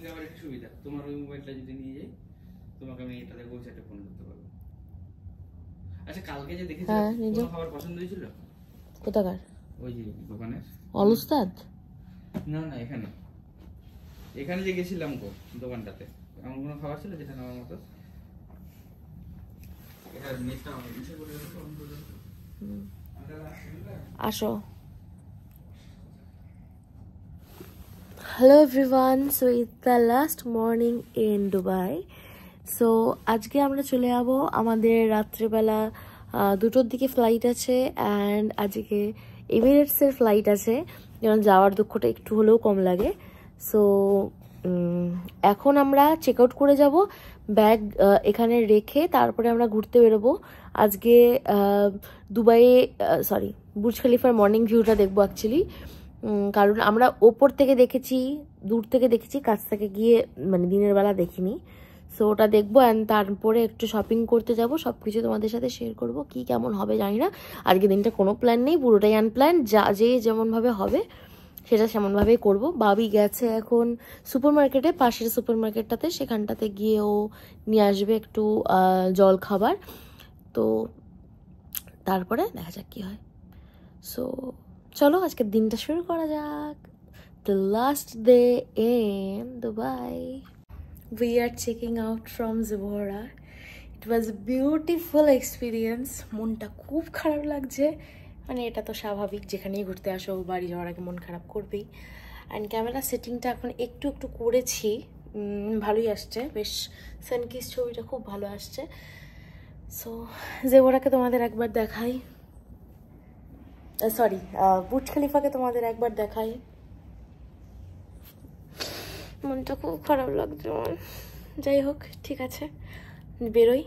দিকে আবার একটা সুবিধা, তোমার ওই মোবাইলটা যদি নিয়ে যাই তোমাকে আমি এটাতে ওয়েবসাইটে ফোন করতে পারবো। আচ্ছা কালকে যে দেখেছি কোনো খাবার পছন্দ হয়েছিল? কোথাকার? ওই যে দোকানের অল উস্তাদ? না না, এখানে এখানে যে গেছিলাম গো দোকানটাতে, এমন কোনো খাবার ছিল যেটা নেওয়ার মতো? এটা নেটটা ইসে করে রাখো, অন করে রাখো। আসো। Hello everyone, so it's the last morning in Dubai. So আজকে আমরা চলে যাব, আমাদের রাত্রেবেলা 2টোর দিকে ফ্লাইট আছে, অ্যান্ড আজকে এমিরেটসের ফ্লাইট আছে, যেমন যাওয়ার দুঃখটা একটু হলেও কম লাগে। সো এখন আমরা চেক আউট করে যাব, ব্যাগ এখানে রেখে তারপরে আমরা ঘুরতে বেরোবো। আজকে দুবাইয়ে বুর্জ খলিফার মর্নিং ভিউটা দেখবো অ্যাকচুয়ালি, কারণ আমরা ওপর থেকে দেখেছি, দূর থেকে দেখেছি, কাছ থেকে গিয়ে মানে দিনের বেলা দেখিনি। সো ওটা দেখবো, অ্যান্ড তারপরে একটু শপিং করতে যাব। সব কিছু তোমাদের সাথে শেয়ার করবো, কি কেমন হবে জানি না। আজকে দিনটা কোনো প্ল্যান নেই, পুরোটাই আনপ্ল্যান, যে যেমনভাবে হবে সেটা সেমনভাবেই করবো। বাবি গেছে এখন সুপার মার্কেটে, পাশের সুপার মার্কেটটাতে, সেখানটাতে গিয়ে ও নিয়ে আসবে একটু জল খাবার। তো তারপরে দেখা যাক কি হয়। সো চলো আজকের দিনটা শুরু করা যাক। The last day in Dubai. We are checking out from Zivora. It was a beautiful experience. মনটা খুব খারাপ লাগছে, মানে এটা তো স্বাভাবিক, যেখানেই ঘুরতে আসো বাড়ি যাওয়ার আগে মন খারাপ করবেই। অ্যান্ড ক্যামেরা সেটিংটা এখন একটু একটু করেছি, ভালোই আসছে, বেশ সানকিস ছবিটা খুব ভালো আসছে। সো জেভোরাকে তোমাদের একবার দেখাই, বুর্জ খলিফাকে তোমাদের একবার দেখাই। মনটা খুব খারাপ লাগছে আমার। যাই হোক, ঠিক আছে, বেরোই।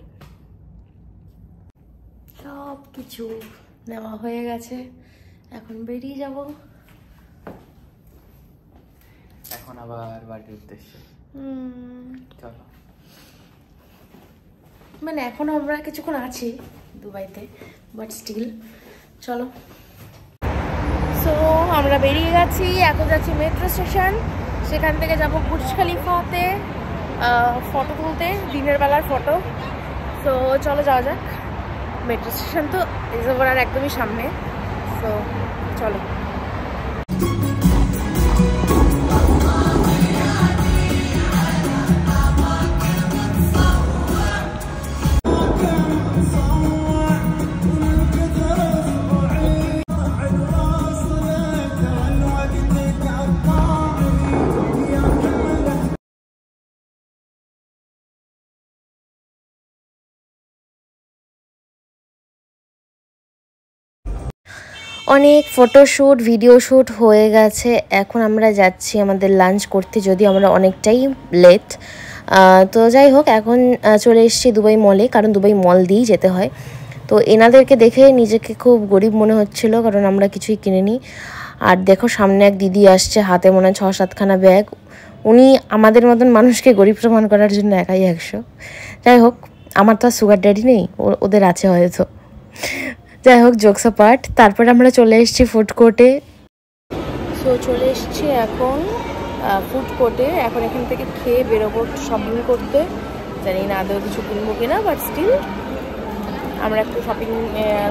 সব কিছু নেওয়া হয়ে গেছে, এখন বেরিয়ে যাব। এখন আবার বাড়ির উদ্দেশ্যে চলো। মানে এখনো আমরা কিছুক্ষণ আছি দুবাইতে, বাট স্টিল চলো। সো আমরা বেরিয়ে গেছি, এখন যাচ্ছি মেট্রো স্টেশন, সেখান থেকে যাব বুর্জ খলিফাতে ফটো তুলতে, দিনের বেলার ফটো। সো চলো যাওয়া যাক। মেট্রো স্টেশন তো জেভোরার একদমই সামনে। সো চলো। অনেক ফটোশ্যুট ভিডিও শ্যুট হয়ে গেছে, এখন আমরা যাচ্ছি আমাদের লাঞ্চ করতে, যদিও আমরা অনেকটাই লেট। তো যাই হোক, এখন চলে এসেছি দুবাই মলে, কারণ দুবাই মল দিয়েই যেতে হয়। তো এনাদেরকে দেখে নিজেকে খুব গরিব মনে হচ্ছিল, কারণ আমরা কিছুই কিনিনি। আর দেখো সামনে এক দিদি আসছে, হাতে মনে হয় 6-7খানা ব্যাগ। উনি আমাদের মতন মানুষকে গরিব প্রমাণ করার জন্য একাই 100। যাই হোক, আমার তো আর সুগার ড্যাডি নেই, ওদের আছে হয়তো। যাই হোক, জোকস অ্যাপার্ট। তারপরে আমরা চলে এসেছি ফুড কোর্টে। সো চলে এসেছি এখন ফুড কোর্টে, এখন এখান থেকে খেয়ে বেরোবো শপিং করতে। জানি না আদৌ কিছু কিনবো কিনা, বাট স্টিল আমরা একটু শপিং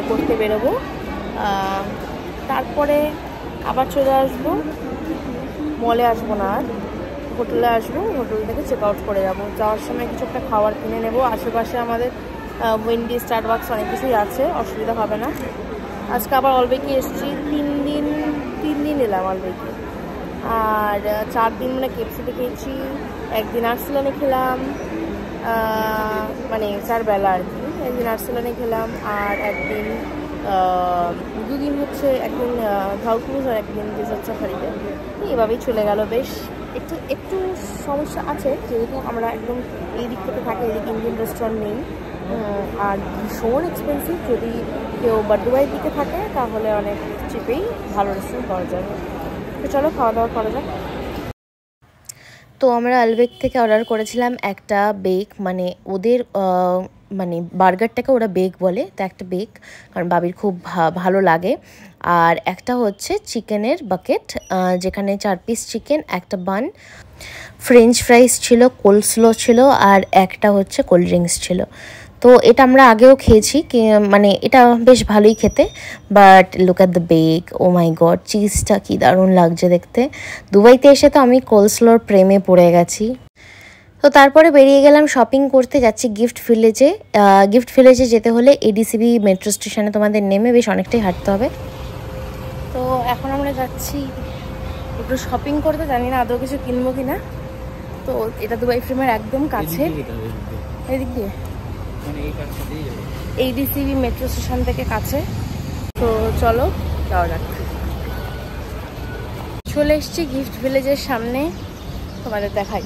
করতে বেরোবো। তারপরে আবার চলে আসবো, মলে আসবো না, আর হোটেলে আসবো, হোটেল থেকে চেক আউট করে যাবো। যাওয়ার সময় কিছু একটা খাবার কিনে নেবো। আশেপাশে আমাদের উইন্ডি, স্টারবাকস অনেক কিছুই আছে, অসুবিধা হবে না। আজকে আবার অলবেকি এসেছি, 3 দিন এলাম অলবেকি। আর 4 দিন মানে কেএফসিতে খেয়েছি, একদিন আর্সেলানে খেলাম, মানে 4 বেলা আর কি। একদিন আর্সেলানে খেলাম, আর একদিন 2 দিন হচ্ছে, একদিন ভাউক্রুজ আর একদিন ডেজার্ট সাফারিতে। এভাবেই চলে গেল। বেশ একটু সমস্যা আছে, যেহেতু আমরা একদম এই দিক থেকে থাকি, এদিকে ইন্ডিয়ান রেস্টুরেন্ট নেই, আর ভীষণ এক্সপেন্সিভ। যদি কেউ দুবাইয়ের দিকে থাকে তাহলে অনেক চিপেই ভালো রেস্টুরেন্ট পাওয়া যাবে। তো চলো খাওয়া দাওয়া করা যাক। তো আমরা আলবেক থেকে অর্ডার করেছিলাম একটা বেক, মানে ওদের মানে বার্গারটাকে ওরা বেক বলে, তো একটা বেক, কারণ বাবির খুব ভালো লাগে। আর একটা হচ্ছে চিকেনের বাকেট, যেখানে 4 পিস চিকেন, একটা বান, ফ্রেঞ্চ ফ্রাইস ছিল, কোলস্লো ছিল, আর একটা হচ্ছে কোল্ড ড্রিঙ্কস ছিল। তো এটা আমরা আগেও খেয়েছি, মানে এটা বেশ ভালোই খেতে। But look at the bake, oh my God, চিজটা কি দারুণ লাগছে দেখতে। দুবাইতে এসে তো আমি কোলস্লোর প্রেমে পড়ে গেছি। তো তারপরে বেরিয়ে গেলাম শপিং করতে, যাচ্ছি গিফট ভিলেজে। গিফট ভিলেজে যেতে হলে এডিসিবি মেট্রো স্টেশনে তোমাদের নেমে বেশ অনেকটাই হাঁটতে হবে। তো এখন আমরা যাচ্ছি একটু শপিং করতে, জানি না আদৌ কিছু কিনবো কিনা। তো এটা দুবাই ফ্রেমের একদম কাছে, এদিক দিয়ে এডিসিবি মেট্রো স্টেশন থেকে কাছে। তো চলো যাওয়া যাক। চলে এসছি গিফট ভিলেজের সামনে, তোমাদের দেখাই।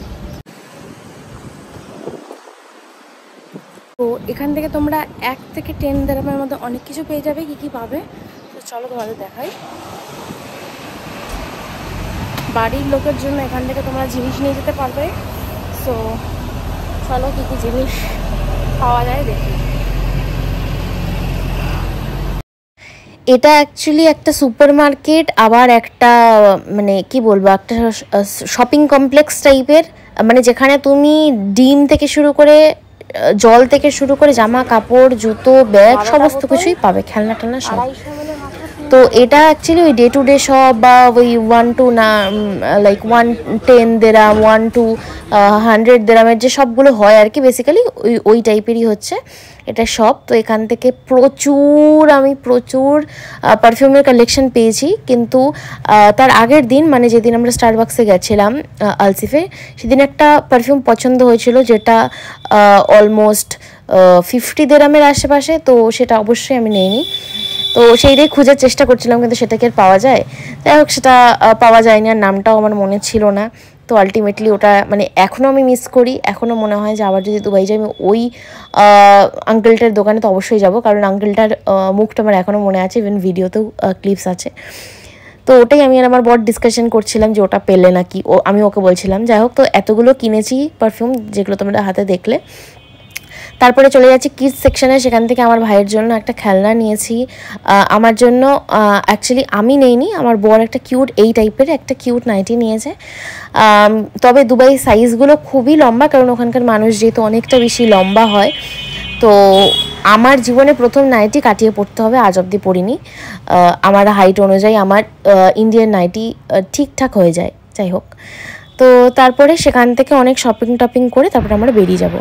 তো এখান থেকে তোমরা 1 থেকে 10 দিরহামের মধ্যে অনেক কিছু পেয়ে যাবে। কি কি পাবে তো চলো তোমাদের দেখাই। বাড়ির লোকের জন্য এখান থেকে তোমরা জিনিস নিয়ে যেতে পারবে। সো চলো কি কি জিনিস পাওয়া যায় দেখি। এটা অ্যাকচুয়ালি একটা সুপার মার্কেট, আবার একটা মানে কি বলবো, একটা শপিং কমপ্লেক্স টাইপের, মানে যেখানে তুমি ডিম থেকে শুরু করে, জল থেকে শুরু করে, জামা কাপড়, জুতো, ব্যাগ, সমস্ত কিছুই পাবে, খেলনা টেলনা সব। তো এটা অ্যাকচুয়ালি ওই ডে টু ডে শপ, বা ওই 1 to লাইক 110 দিরহাম, 1 to 100 দিরহামের যে সবগুলো হয় আর কি, বেসিক্যালি ওই টাইপেরই হচ্ছে এটা শপ। তো এখান থেকে আমি প্রচুর পারফিউমের কালেকশন পেয়েছি। কিন্তু তার আগের দিন, মানে যেদিন আমরা স্টারবাক্সে গেছিলাম আলসিফে, সেদিন একটা পারফিউম পছন্দ হয়েছিল, যেটা অলমোস্ট 50 দিরহামের আশেপাশে। তো সেটা অবশ্যই আমি নিইনি। তো সেইটাই খোঁজার চেষ্টা করছিলাম, কিন্তু সেটাকে আর পাওয়া যায়? যাই হোক, সেটা পাওয়া যায়নি, আর নামটাও আমার মনে ছিল না। তো আলটিমেটলি ওটা মানে এখনও আমি মিস করি। এখনও মনে হয় যে আবার যদি দুবাই যাই, আমি ওই আঙ্কেলটার দোকানে তো অবশ্যই যাব, কারণ আঙ্কেলটার মুখটা আমার এখনও মনে আছে, ইভেন ভিডিওতেও ক্লিপস আছে। তো ওটাই আমি আর আমার বড় ডিসকাশন করছিলাম যে ওটা পেলে নাকি, আমি ওকে বলছিলাম। যাই হোক, তো এতগুলো কিনেছি পারফিউম, যেগুলো তোমরা হাতে দেখলে। তারপরে চলে যাচ্ছি কিডস সেকশনে, সেখান থেকে আমার ভাইয়ের জন্য একটা খেলনা নিয়েছি। আমার জন্য অ্যাকচুয়ালি আমি নেইনি, আমার বর একটা কিউট এই টাইপের একটা কিউট নাইটি নিয়েছে। তবে দুবাই সাইজগুলো খুবই লম্বা, কারণ ওখানকার মানুষ যেহেতু অনেকটা বেশি লম্বা হয়। তো আমার জীবনে প্রথম নাইটি কাটিয়ে পড়তে হবে, আজ অবধি পরিনি। আমার হাইট অনুযায়ী আমার ইন্ডিয়ান নাইটি ঠিকঠাক হয়ে যায়। যাই হোক, তো তারপরে সেখান থেকে অনেক শপিং টপিং করে তারপরে আমরা বেরিয়ে যাব।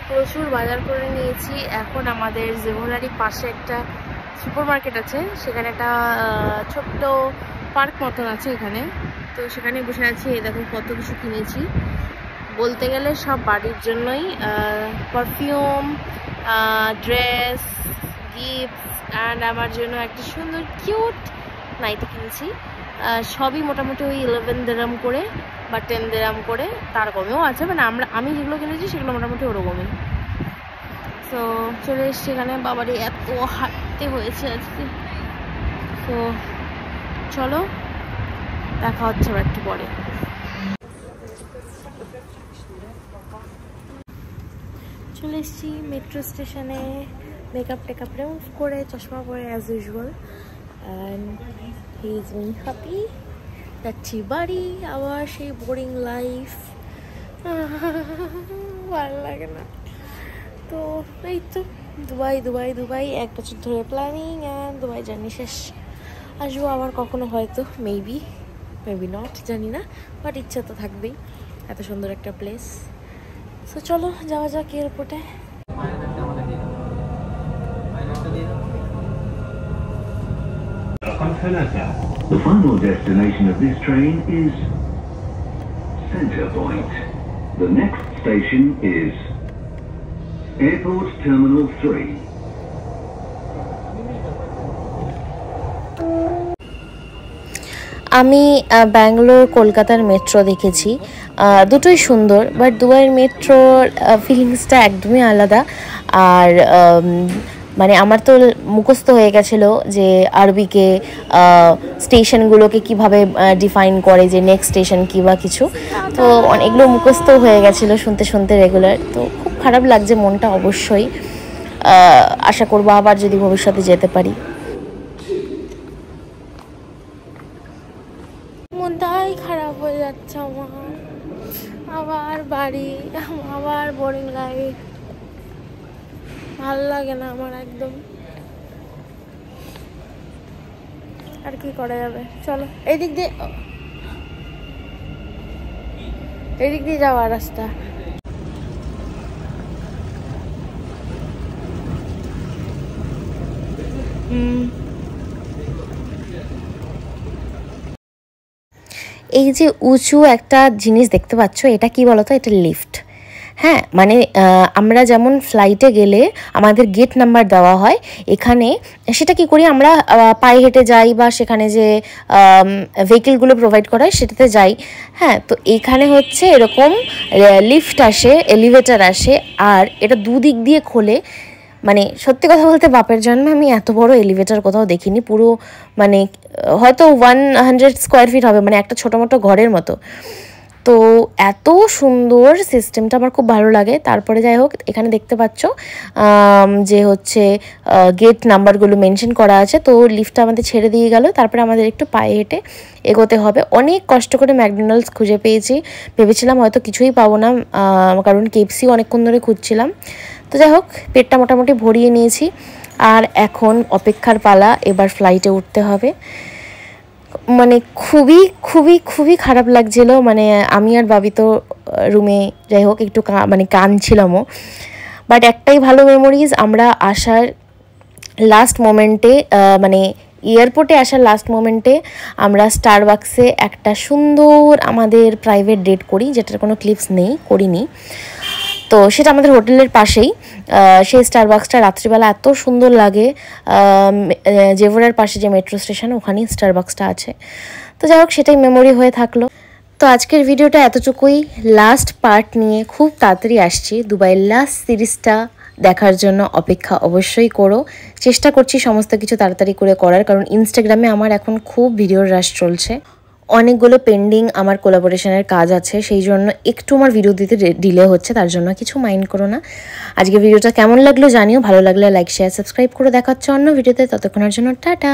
প্রচুর বাজার করে নিয়েছি। এখন আমাদের জেভোলারির পাশে একটা সুপার মার্কেট আছে, সেখানে একটা ছোট্ট পার্ক মতন আছে এখানে। তো সেখানে বসে আছি, এই দেখো কত কিছু কিনেছি। বলতে গেলে সব বাড়ির জন্যই, পারফিউম, ড্রেস, গিফট, অ্যান্ড আমার জন্য একটা সুন্দর কিউট নাইটি কিনেছি। সবই মোটামুটি ওই 11 দিরহাম করে বা 10 দিরহাম করে, তার কমেও আছে, মানে আমি যেগুলো কিনেছি সেগুলো মোটামুটি ওরকমই। তো চলে এসছি এখানে, বাবারই এত হাঁটতে হয়েছে আজকে। তো চলো দেখা হচ্ছে আবার একটু পরে। চলে এসছি মেট্রো স্টেশনে, মেকআপ টেকআপ রিমুভ করে, চশমা পরে as usual, and he is very happy. যাচ্ছি বাড়ি, আবার সেই বোরিং লাইফ, ভালো লাগে না। তো এই তো দুবাই 1 বছর ধরে প্ল্যানিং, অ্যান্ড দুবাই জার্নি শেষ। আসবো আবার কখনো হয়তো, মেবি নট, জানি না, বাট ইচ্ছা তো থাকবেই, এত সুন্দর একটা প্লেস। তো চলো যাওয়া যাক এয়ারপোর্টে। The final destination of this train is Center Point. The next station is Airport Terminal 3. আমি ব্যাঙ্গালোর, কলকাতার মেট্রো দেখেছি, দুটোই সুন্দর, বাট দুবাইয়ের মেট্রোর ফিলিংসটা একদমই আলাদা। আর মানে আমার তো মুখস্থ হয়ে গেছিলো যে আরবিকে স্টেশনগুলোকে কিভাবে ডিফাইন করে, যে নেক্সট স্টেশন কী বা কিছু, তো অনেকগুলো মুখস্থ হয়ে গেছিলো শুনতে শুনতে রেগুলার। তো খুব খারাপ লাগছে মনটা অবশ্যই। আশা করবো আবার যদি ভবিষ্যতে যেতে পারি। মনটাই খারাপ হয়ে যাচ্ছে আমার, আবার বাড়ি, আবার বোরিং লাইফ, ভালো লাগে না আমার একদম। আর কি করা যাবে, চলো এদিক দিয়ে যাওয়ার রাস্তা। এই যে উঁচু একটা জিনিস দেখতে পাচ্ছ, এটা কি বলতো? এটা লিফট। হ্যাঁ, মানে আমরা যেমন ফ্লাইটে গেলে আমাদের গেট নাম্বার দেওয়া হয়, এখানে সেটা কি করি আমরা, পায়ে হেঁটে যাই বা সেখানে যে ভেহিকেলগুলো প্রোভাইড করা হয় সেটাতে যাই। হ্যাঁ, তো এখানে হচ্ছে এরকম লিফট আসে, এলিভেটর আসে, আর এটা দুদিক দিয়ে খোলে। মানে সত্যি কথা বলতে বাপের জন্মে আমি এত বড় এলিভেটর কোথাও দেখিনি। পুরো মানে হয়তো 100 স্কোয়ার ফিট হবে, মানে একটা ছোটো মোটো ঘরের মতো। তো এত সুন্দর সিস্টেমটা আমার খুব ভালো লাগে। তারপরে যাই হোক, এখানে দেখতে পাচ্ছ যে হচ্ছে গেট নাম্বারগুলো মেনশন করা আছে। তো লিফটটা আমাদের ছেড়ে দিয়ে গেল, তারপরে আমাদের একটু পায়ে হেঁটে এগোতে হবে। অনেক কষ্ট করে ম্যাকডোনাল্ডস খুঁজে পেয়েছি, ভেবেছিলাম হয়তো কিছুই পাবো না, কারণ KFC অনেকক্ষণ ধরে খুঁজছিলাম। তো যাই হোক, পেটটা মোটামুটি ভরিয়ে নিয়েছি, আর এখন অপেক্ষার পালা, এবার ফ্লাইটে উঠতে হবে। মানে খুবই খুবই খুবই খারাপ লাগছিল। মানে আমি আর বাবি তো রুমে যাই হোক একটু মানে কাঁদছিলামও। বাট একটাই ভালো মেমোরিজ, আমরা আসার লাস্ট মোমেন্টে, মানে এয়ারপোর্টে আসার লাস্ট মোমেন্টে আমরা স্টারবাক্সে একটা সুন্দর আমাদের প্রাইভেট ডেট করি, যেটার কোনো ক্লিপস নেই, করিনি। তো সেটা আমাদের হোটেলের পাশেই। সেই স্টারবাক্সটা রাত্রিবেলা এত সুন্দর লাগে, জেভোরের পাশে যে মেট্রো স্টেশন, ওখানেই স্টারবাক্সটা আছে। তো যাই হোক, সেটাই মেমোরি হয়ে থাকলো। তো আজকের ভিডিওটা এতটুকুই। লাস্ট পার্ট নিয়ে খুব তাড়াতাড়ি আসছি। দুবাইয়ের লাস্ট সিরিজটা দেখার জন্য অপেক্ষা অবশ্যই করো। চেষ্টা করছি সমস্ত কিছু তাড়াতাড়ি করে করার, কারণ ইনস্টাগ্রামে আমার এখন খুব ভিডিওর রাশ চলছে। অনেকগুলো পেন্ডিং আমার কোলাবোরেশনের কাজ আছে, সেই জন্য একটু আমার ভিডিও দিতে ডিলে হচ্ছে, তার জন্য কিছু মাইন্ড করো না। আজকে ভিডিওটা কেমন লাগলো জানিও, ভালো লাগলে লাইক শেয়ার সাবস্ক্রাইব করে দেখা হচ্ছে অন্য ভিডিওতে। ততক্ষণের জন্য টাটা।